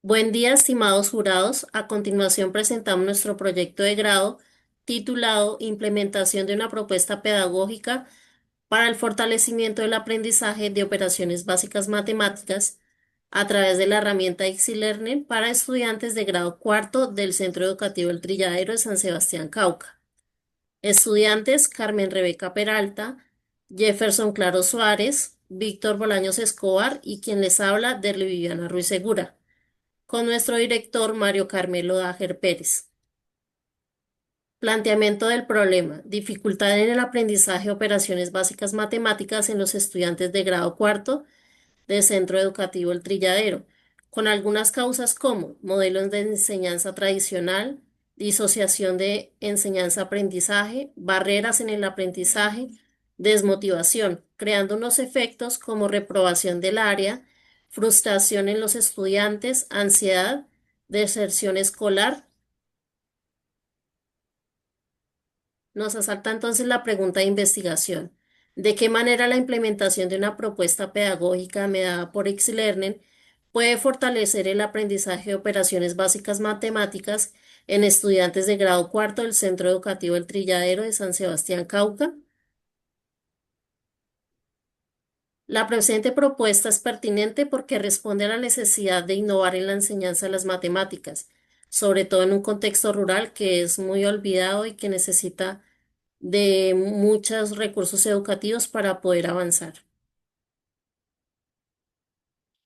Buen día, estimados jurados. A continuación presentamos nuestro proyecto de grado titulado Implementación de una propuesta pedagógica para el fortalecimiento del aprendizaje de operaciones básicas matemáticas a través de la herramienta Learning para estudiantes de grado cuarto del Centro Educativo El Trilladero de San Sebastián, Cauca. Estudiantes: Carmen Rebeca Peralta, Jefferson Claro Suárez, Víctor Bolaños Escobar y quien les habla, Derly Viviana Ruiz Segura, con nuestro director Mario Carmelo Dajer Pérez. Planteamiento del problema: dificultad en el aprendizaje de operaciones básicas matemáticas en los estudiantes de grado cuarto del Centro Educativo El Trilladero, con algunas causas como modelos de enseñanza tradicional, disociación de enseñanza-aprendizaje, barreras en el aprendizaje, desmotivación, creando unos efectos como reprobación del área, frustración en los estudiantes, ansiedad, deserción escolar. Nos asalta entonces la pregunta de investigación: ¿de qué manera la implementación de una propuesta pedagógica mediada por Xlearning puede fortalecer el aprendizaje de operaciones básicas matemáticas en estudiantes de grado cuarto del Centro Educativo El Trilladero de San Sebastián, Cauca? La presente propuesta es pertinente porque responde a la necesidad de innovar en la enseñanza de las matemáticas, sobre todo en un contexto rural que es muy olvidado y que necesita de muchos recursos educativos para poder avanzar.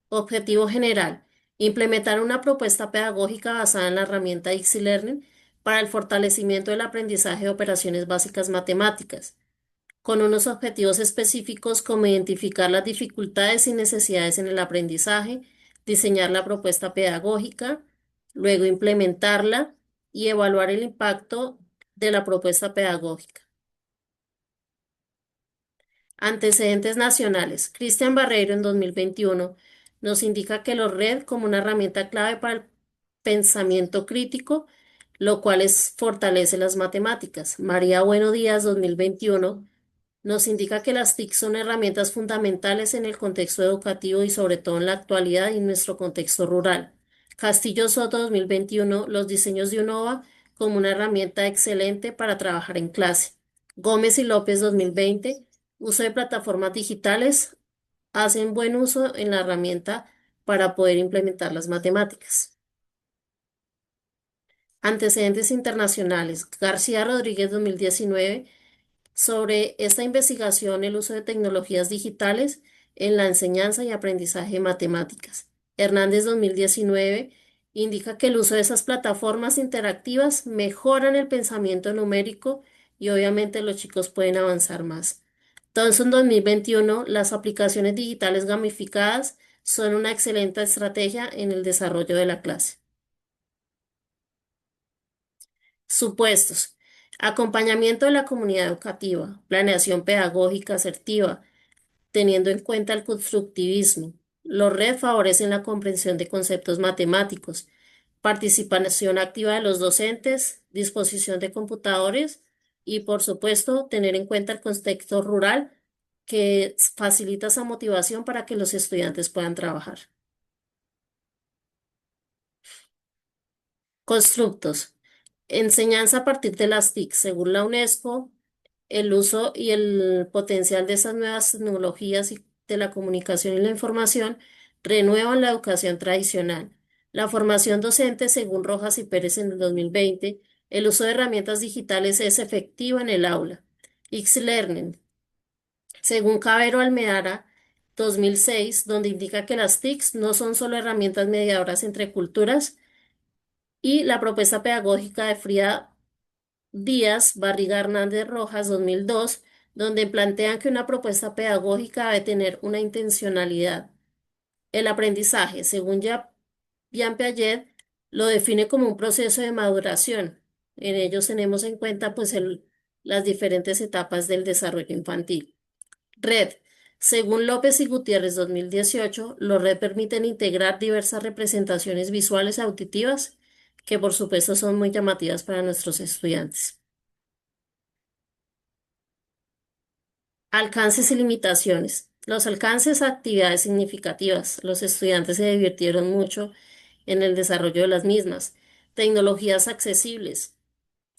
Objetivo general: implementar una propuesta pedagógica basada en la herramienta Learning para el fortalecimiento del aprendizaje de operaciones básicas matemáticas, con unos objetivos específicos como identificar las dificultades y necesidades en el aprendizaje, diseñar la propuesta pedagógica, luego implementarla y evaluar el impacto de la propuesta pedagógica. Antecedentes nacionales. Cristian Barreiro en 2021 nos indica que los RED como una herramienta clave para el pensamiento crítico, lo cual fortalece las matemáticas. María Bueno Díaz 2021 nos indica que las TIC son herramientas fundamentales en el contexto educativo y sobre todo en la actualidad y en nuestro contexto rural. Castillo Soto 2021, los diseños de UNOVA como una herramienta excelente para trabajar en clase. Gómez y López 2020, uso de plataformas digitales, hacen buen uso en la herramienta para poder implementar las matemáticas. Antecedentes internacionales. García Rodríguez 2019, sobre esta investigación, el uso de tecnologías digitales en la enseñanza y aprendizaje de matemáticas. Hernández 2019 indica que el uso de esas plataformas interactivas mejoran el pensamiento numérico y obviamente los chicos pueden avanzar más. Entonces, en 2021, las aplicaciones digitales gamificadas son una excelente estrategia en el desarrollo de la clase. Supuestos: acompañamiento de la comunidad educativa, planeación pedagógica asertiva, teniendo en cuenta el constructivismo. Los RED favorecen la comprensión de conceptos matemáticos, participación activa de los docentes, disposición de computadores y, por supuesto, tener en cuenta el contexto rural que facilita esa motivación para que los estudiantes puedan trabajar. Constructos. Enseñanza a partir de las TIC. Según la UNESCO, el uso y el potencial de esas nuevas tecnologías y de la comunicación y la información renuevan la educación tradicional. La formación docente, según Rojas y Pérez en el 2020, el uso de herramientas digitales es efectivo en el aula. Learning, según Cabero Almedara, 2006, donde indica que las TICs no son solo herramientas mediadoras entre culturas, y la propuesta pedagógica de Frida Díaz Barriga Hernández Rojas 2002, donde plantean que una propuesta pedagógica debe tener una intencionalidad. El aprendizaje, según Jean Piaget, lo define como un proceso de maduración. En ellos tenemos en cuenta pues las diferentes etapas del desarrollo infantil. Red. Según López y Gutiérrez 2018, los red permiten integrar diversas representaciones visuales y auditivas que por supuesto son muy llamativas para nuestros estudiantes. Alcances y limitaciones. Los alcances, actividades significativas. Los estudiantes se divirtieron mucho en el desarrollo de las mismas, tecnologías accesibles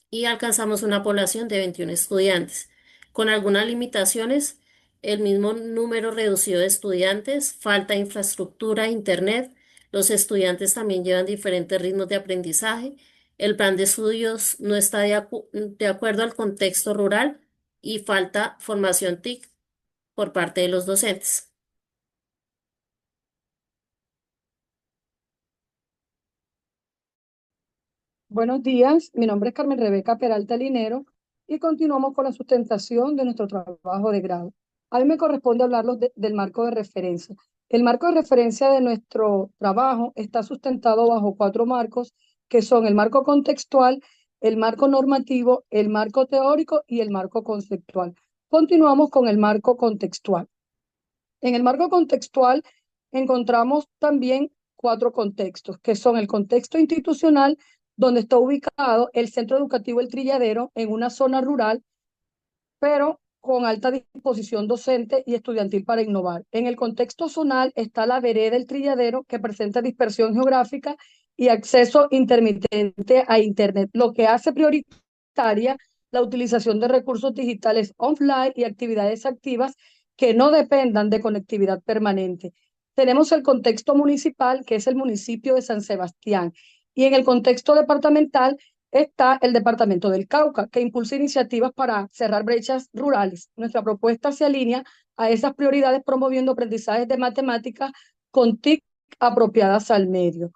y alcanzamos una población de 21 estudiantes. Con algunas limitaciones, el mismo número reducido de estudiantes, falta de infraestructura, internet, los estudiantes también llevan diferentes ritmos de aprendizaje, el plan de estudios no está de acuerdo al contexto rural y falta formación TIC por parte de los docentes. Buenos días, mi nombre es Carmen Rebeca Peralta Linero y continuamos con la sustentación de nuestro trabajo de grado. A mí me corresponde hablarles del marco de referencia. El marco de referencia de nuestro trabajo está sustentado bajo cuatro marcos, que son el marco contextual, el marco normativo, el marco teórico y el marco conceptual. Continuamos con el marco contextual. En el marco contextual encontramos también cuatro contextos, que son el contexto institucional, donde está ubicado el Centro Educativo El Trilladero en una zona rural, pero con alta disposición docente y estudiantil para innovar. En el contexto zonal está la vereda El Trilladero, que presenta dispersión geográfica y acceso intermitente a Internet, lo que hace prioritaria la utilización de recursos digitales offline y actividades activas que no dependan de conectividad permanente. Tenemos el contexto municipal, que es el municipio de San Sebastián, y en el contexto departamental está el Departamento del Cauca, que impulsa iniciativas para cerrar brechas rurales. Nuestra propuesta se alinea a esas prioridades promoviendo aprendizajes de matemáticas con TIC apropiadas al medio.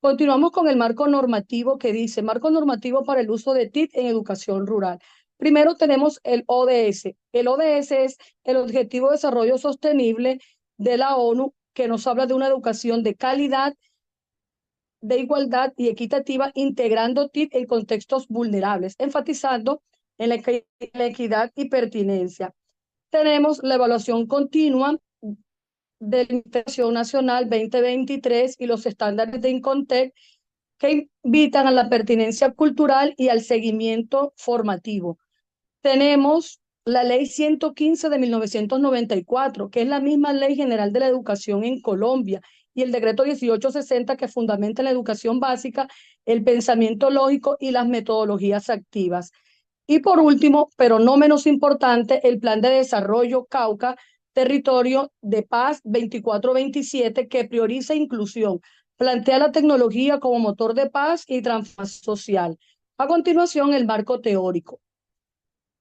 Continuamos con el marco normativo que dice, marco normativo para el uso de TIC en educación rural. Primero tenemos el ODS. El ODS es el Objetivo de Desarrollo Sostenible de la ONU, que nos habla de una educación de calidad, de igualdad y equitativa, integrando TIC en contextos vulnerables, enfatizando en la equidad y pertinencia. Tenemos la evaluación continua de la Integración Nacional 2023 y los estándares de INCONTEC que invitan a la pertinencia cultural y al seguimiento formativo. Tenemos la Ley 115 de 1994, que es la misma Ley General de la Educación en Colombia, y el decreto 1860, que fundamenta en la educación básica el pensamiento lógico y las metodologías activas. Y por último, pero no menos importante, el Plan de Desarrollo Cauca, Territorio de Paz 24-27, que prioriza inclusión, plantea la tecnología como motor de paz y transformación social. A continuación, el marco teórico.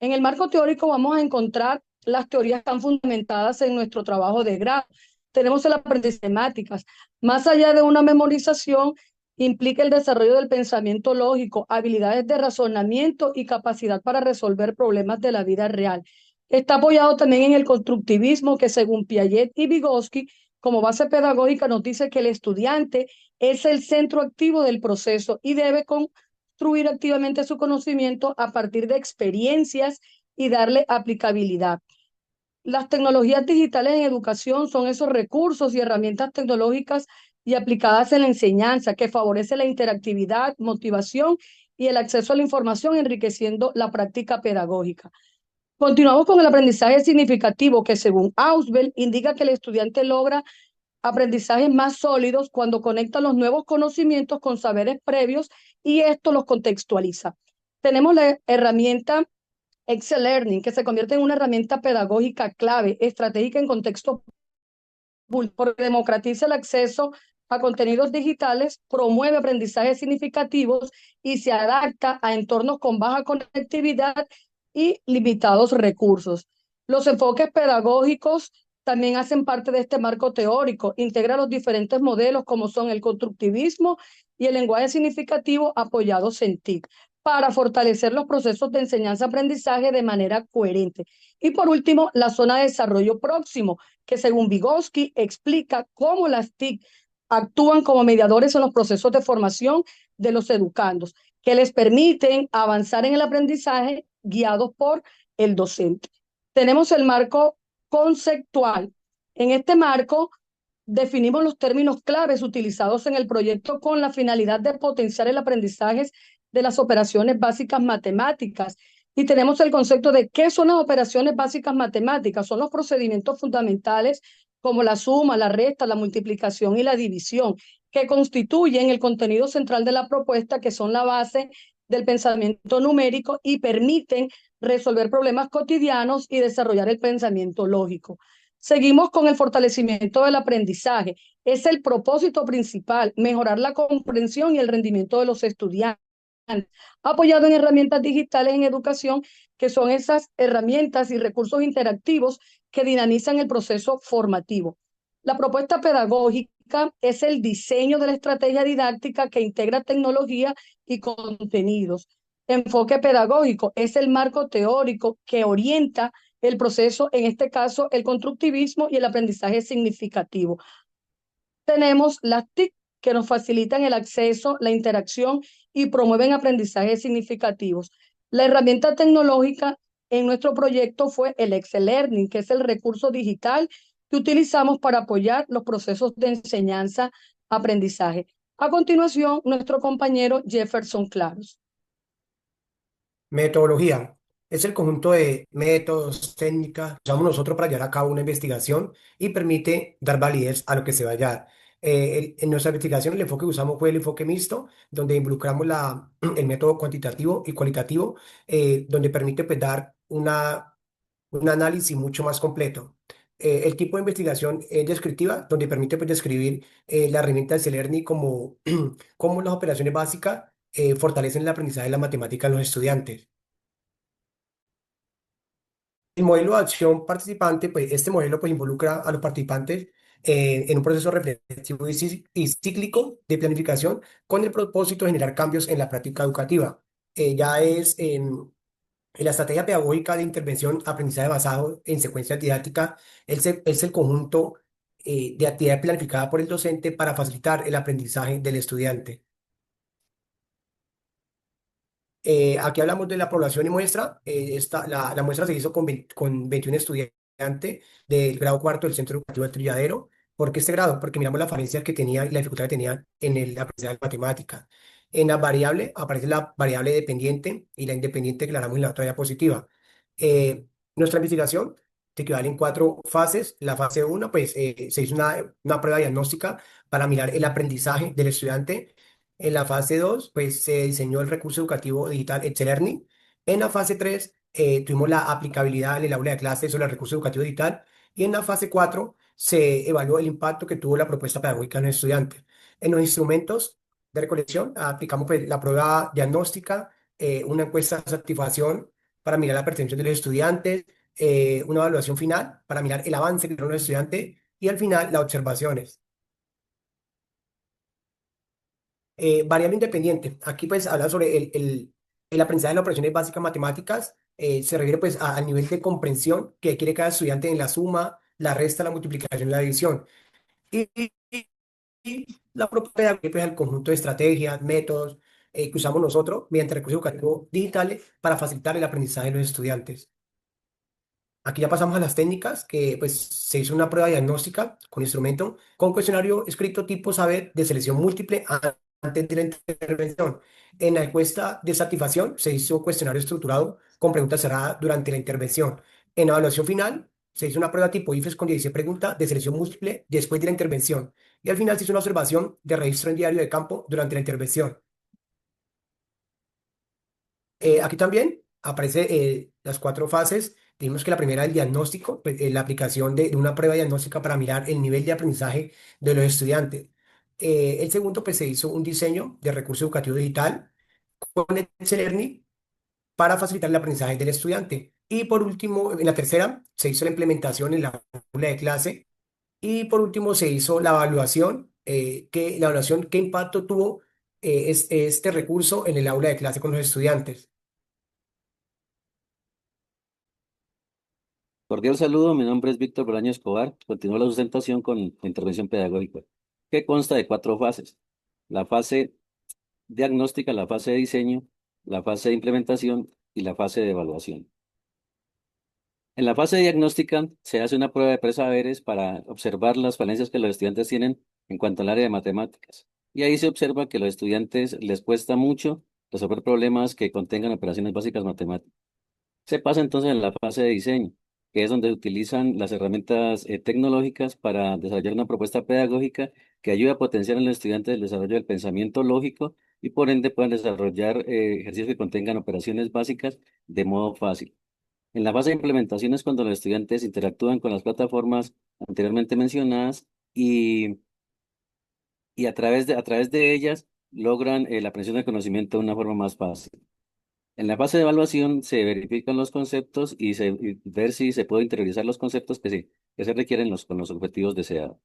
En el marco teórico vamos a encontrar las teorías tan fundamentadas en nuestro trabajo de grado. Tenemos el aprendizaje de matemáticas. Más allá de una memorización, implica el desarrollo del pensamiento lógico, habilidades de razonamiento y capacidad para resolver problemas de la vida real. Está apoyado también en el constructivismo, que según Piaget y Vygotsky, como base pedagógica, nos dice que el estudiante es el centro activo del proceso y debe construir activamente su conocimiento a partir de experiencias y darle aplicabilidad. Las tecnologías digitales en educación son esos recursos y herramientas tecnológicas y aplicadas en la enseñanza que favorece la interactividad, motivación y el acceso a la información, enriqueciendo la práctica pedagógica. Continuamos con el aprendizaje significativo, que según Ausubel indica que el estudiante logra aprendizajes más sólidos cuando conecta los nuevos conocimientos con saberes previos y esto los contextualiza. Tenemos la herramienta Excel Learning, que se convierte en una herramienta pedagógica clave, estratégica en contexto porque democratiza el acceso a contenidos digitales, promueve aprendizajes significativos y se adapta a entornos con baja conectividad y limitados recursos. Los enfoques pedagógicos también hacen parte de este marco teórico, integra los diferentes modelos como son el constructivismo y el lenguaje significativo apoyados en TIC para fortalecer los procesos de enseñanza-aprendizaje de manera coherente. Y por último, la zona de desarrollo próximo, que según Vygotsky explica cómo las TIC actúan como mediadores en los procesos de formación de los educandos, que les permiten avanzar en el aprendizaje guiados por el docente. Tenemos el marco conceptual. En este marco definimos los términos claves utilizados en el proyecto con la finalidad de potenciar el aprendizaje de las operaciones básicas matemáticas. Y tenemos el concepto de qué son las operaciones básicas matemáticas. Son los procedimientos fundamentales como la suma, la resta, la multiplicación y la división, que constituyen el contenido central de la propuesta, que son la base del pensamiento numérico y permiten resolver problemas cotidianos y desarrollar el pensamiento lógico. Seguimos con el fortalecimiento del aprendizaje. Es el propósito principal, mejorar la comprensión y el rendimiento de los estudiantes, apoyado en herramientas digitales en educación, que son esas herramientas y recursos interactivos que dinamizan el proceso formativo. La propuesta pedagógica es el diseño de la estrategia didáctica que integra tecnología y contenidos. Enfoque pedagógico es el marco teórico que orienta el proceso, en este caso el constructivismo y el aprendizaje significativo. Tenemos las TIC, que nos facilitan el acceso, la interacción y promueven aprendizajes significativos. La herramienta tecnológica en nuestro proyecto fue el Excel Learning, que es el recurso digital que utilizamos para apoyar los procesos de enseñanza-aprendizaje. A continuación, nuestro compañero Jefferson Claros. Metodología es el conjunto de métodos, técnicas que usamos nosotros para llevar a cabo una investigación y permite dar validez a lo que se va a hallar. En nuestra investigación el enfoque que usamos fue el enfoque mixto, donde involucramos el método cuantitativo y cualitativo, donde permite pues, dar un análisis mucho más completo. El tipo de investigación es descriptiva, donde permite pues, describir la herramienta de Celerni como, como las operaciones básicas fortalecen el aprendizaje de la matemática en los estudiantes. El modelo de acción participante, pues este modelo pues, involucra a los participantes en un proceso reflexivo y cíclico de planificación con el propósito de generar cambios en la práctica educativa. Ya es en la estrategia pedagógica de intervención, aprendizaje basado en secuencias didácticas, es el conjunto de actividades planificadas por el docente para facilitar el aprendizaje del estudiante. Aquí hablamos de la población y muestra. La muestra se hizo con 21 estudiantes del grado cuarto del Centro Educativo del Trilladero. ¿Por qué este grado? Porque miramos las falencias que tenía y la dificultad que tenía en el aprendizaje de matemáticas. En la variable aparece la variable dependiente y la independiente que la damos en la otra diapositiva. Nuestra investigación se equivale en cuatro fases. La fase uno pues se hizo una prueba diagnóstica para mirar el aprendizaje del estudiante. En la fase 2 pues se diseñó el recurso educativo digital Learning. En la fase 3 tuvimos la aplicabilidad en el aula de clases sobre el recurso educativo digital. Y en la fase 4 se evaluó el impacto que tuvo la propuesta pedagógica en los estudiantes. En los instrumentos de recolección aplicamos pues, la prueba diagnóstica, una encuesta de satisfacción para mirar la percepción de los estudiantes, una evaluación final para mirar el avance que tuvieron los estudiantes y al final las observaciones. Variable independiente. Aquí pues habla sobre el aprendizaje de las operaciones básicas matemáticas. Se refiere pues al nivel de comprensión que quiere cada estudiante en la suma, la resta, la multiplicación y la división. Y la propia pedagogía pues al conjunto de estrategias, métodos que usamos nosotros mediante recursos educativos digitales para facilitar el aprendizaje de los estudiantes. Aquí ya pasamos a las técnicas, que pues se hizo una prueba diagnóstica con instrumento, con cuestionario escrito tipo saber de selección múltiple antes de la intervención. En la encuesta de satisfacción se hizo un cuestionario estructurado con preguntas cerradas durante la intervención. En la evaluación final se hizo una prueba tipo IFES con 16 preguntas de selección múltiple después de la intervención. Y al final se hizo una observación de registro en diario de campo durante la intervención. Aquí también aparece las cuatro fases. Dijimos que la primera, el diagnóstico, pues, la aplicación de una prueba diagnóstica para mirar el nivel de aprendizaje de los estudiantes. El segundo, pues se hizo un diseño de recurso educativo digital con el Learning para facilitar el aprendizaje del estudiante. Y por último, en la tercera, se hizo la implementación en la aula de clase. Y por último, se hizo la evaluación, qué impacto tuvo este recurso en el aula de clase con los estudiantes. Cordial saludo, mi nombre es Víctor Bolaño Escobar. Continúo la sustentación con la intervención pedagógica, que consta de cuatro fases: la fase diagnóstica, la fase de diseño, la fase de implementación y la fase de evaluación. En la fase diagnóstica se hace una prueba de presaberes para observar las falencias que los estudiantes tienen en cuanto al área de matemáticas. Y ahí se observa que a los estudiantes les cuesta mucho resolver problemas que contengan operaciones básicas matemáticas. Se pasa entonces en la fase de diseño, que es donde utilizan las herramientas tecnológicas para desarrollar una propuesta pedagógica que ayude a potenciar en los estudiantes el desarrollo del pensamiento lógico y por ende puedan desarrollar ejercicios que contengan operaciones básicas de modo fácil. En la fase de implementación es cuando los estudiantes interactúan con las plataformas anteriormente mencionadas y a través de ellas logran la aprehensión del conocimiento de una forma más fácil. En la fase de evaluación se verifican los conceptos y ver si se puede interiorizar los conceptos que se requieren con los objetivos deseados.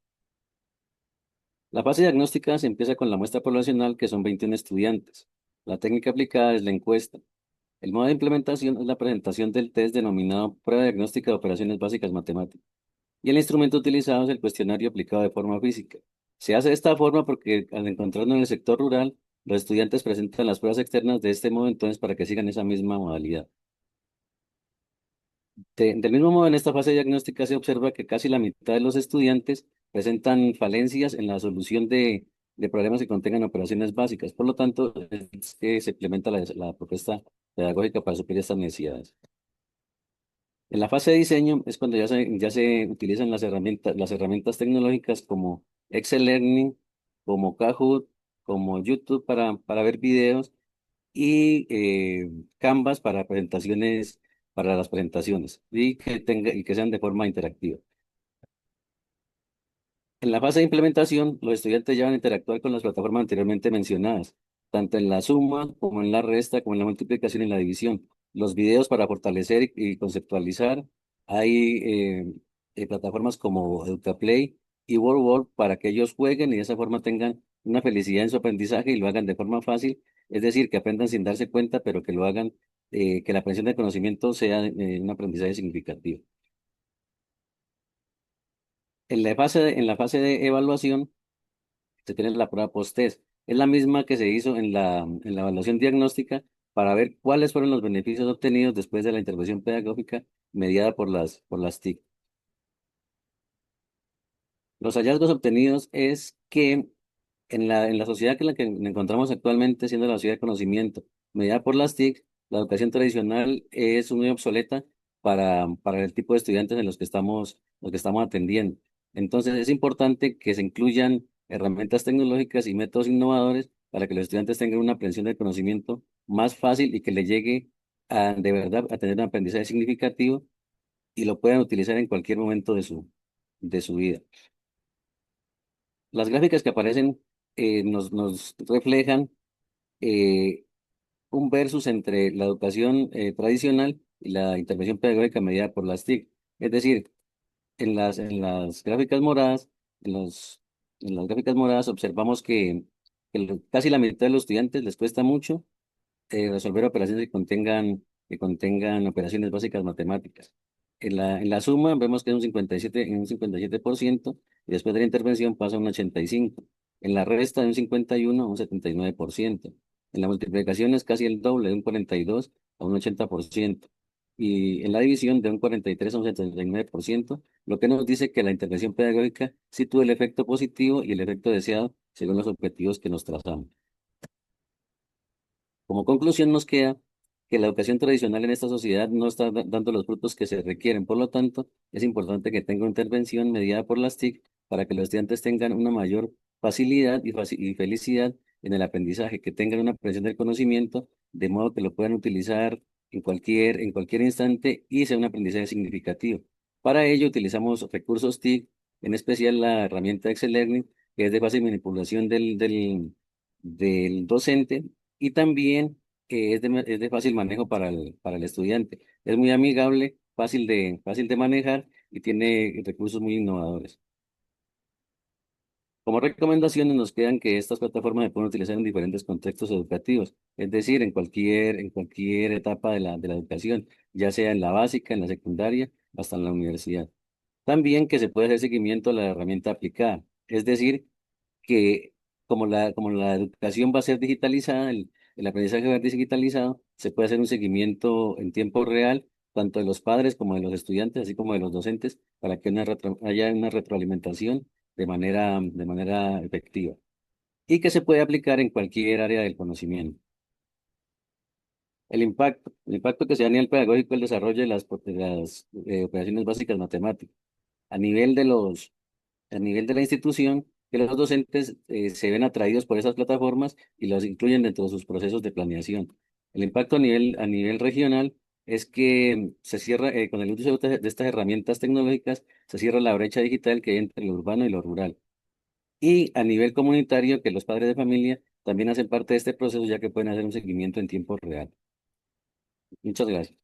La fase diagnóstica se empieza con la muestra poblacional, que son 21 estudiantes. La técnica aplicada es la encuesta. El modo de implementación es la presentación del test denominado Prueba Diagnóstica de Operaciones Básicas Matemáticas. Y el instrumento utilizado es el cuestionario aplicado de forma física. Se hace de esta forma porque al encontrarnos en el sector rural, los estudiantes presentan las pruebas externas de este modo, entonces para que sigan esa misma modalidad. Del mismo modo, en esta fase diagnóstica se observa que casi la mitad de los estudiantes presentan falencias en la solución de problemas que contengan operaciones básicas. Por lo tanto, es que se implementa la propuesta pedagógica para suplir estas necesidades. En la fase de diseño es cuando ya se utilizan las herramientas tecnológicas como Excel Learning, como Kahoot, como YouTube para ver videos y Canvas para las presentaciones y que sean de forma interactiva. En la fase de implementación, los estudiantes ya van a interactuar con las plataformas anteriormente mencionadas, tanto en la suma como en la resta, como en la multiplicación y la división. Los videos para fortalecer y conceptualizar. Hay plataformas como EducaPlay y WordWall para que ellos jueguen y de esa forma tengan una felicidad en su aprendizaje y lo hagan de forma fácil, es decir, que aprendan sin darse cuenta, pero que lo hagan, que la aprensión del conocimiento sea un aprendizaje significativo. En la fase de evaluación, se tiene la prueba post-test. Es la misma que se hizo en la evaluación diagnóstica para ver cuáles fueron los beneficios obtenidos después de la intervención pedagógica mediada por las TIC. Los hallazgos obtenidos es que en la sociedad que en la que nos encontramos actualmente, siendo la sociedad de conocimiento, mediada por las TIC, la educación tradicional es muy obsoleta para el tipo de estudiantes en los que estamos atendiendo. Entonces, es importante que se incluyan herramientas tecnológicas y métodos innovadores para que los estudiantes tengan una aprehensión del conocimiento más fácil y que les llegue de verdad a tener un aprendizaje significativo y lo puedan utilizar en cualquier momento de su vida. Las gráficas que aparecen nos reflejan eh, un versus entre la educación tradicional y la intervención pedagógica mediada por las TIC. Es decir, en las gráficas moradas, en las gráficas moradas observamos que casi la mitad de los estudiantes les cuesta mucho resolver operaciones que contengan operaciones básicas matemáticas. En la suma vemos que es un 57% y después de la intervención pasa a un 85%. En la resta de un 51 a un 79%. En la multiplicación es casi el doble, de un 42 a un 80%. Y en la división de un 43 a un 79%, lo que nos dice que la intervención pedagógica sí tuvo el efecto positivo y el efecto deseado según los objetivos que nos trazamos. Como conclusión nos queda que la educación tradicional en esta sociedad no está dando los frutos que se requieren. Por lo tanto, es importante que tenga una intervención mediada por las TIC para que los estudiantes tengan una mayor facilidad y felicidad en el aprendizaje, que tengan una aprehensión del conocimiento, de modo que lo puedan utilizar en cualquier instante y sea un aprendizaje significativo. Para ello utilizamos recursos TIC, en especial la herramienta Excel Learning, que es de fácil manipulación del docente y también es de fácil manejo para el estudiante. Es muy amigable, fácil de manejar y tiene recursos muy innovadores. Como recomendaciones nos quedan que estas plataformas se pueden utilizar en diferentes contextos educativos, es decir, en cualquier etapa de la educación, ya sea en la básica, en la secundaria, hasta en la universidad. También que se puede hacer seguimiento a la herramienta aplicada, es decir, que como la educación va a ser digitalizada, el aprendizaje va a ser digitalizado, se puede hacer un seguimiento en tiempo real, tanto de los padres como de los estudiantes, así como de los docentes, para que haya una retroalimentación de manera efectiva y que se puede aplicar en cualquier área del conocimiento. El impacto que se da a nivel pedagógico, el desarrollo de las operaciones básicas matemáticas. A nivel de a nivel de la institución, que los docentes se ven atraídos por esas plataformas y los incluyen dentro de sus procesos de planeación. El impacto a nivel regional es que se cierra, con el uso de estas herramientas tecnológicas, se cierra la brecha digital que hay entre lo urbano y lo rural. Y a nivel comunitario, que los padres de familia también hacen parte de este proceso, ya que pueden hacer un seguimiento en tiempo real. Muchas gracias.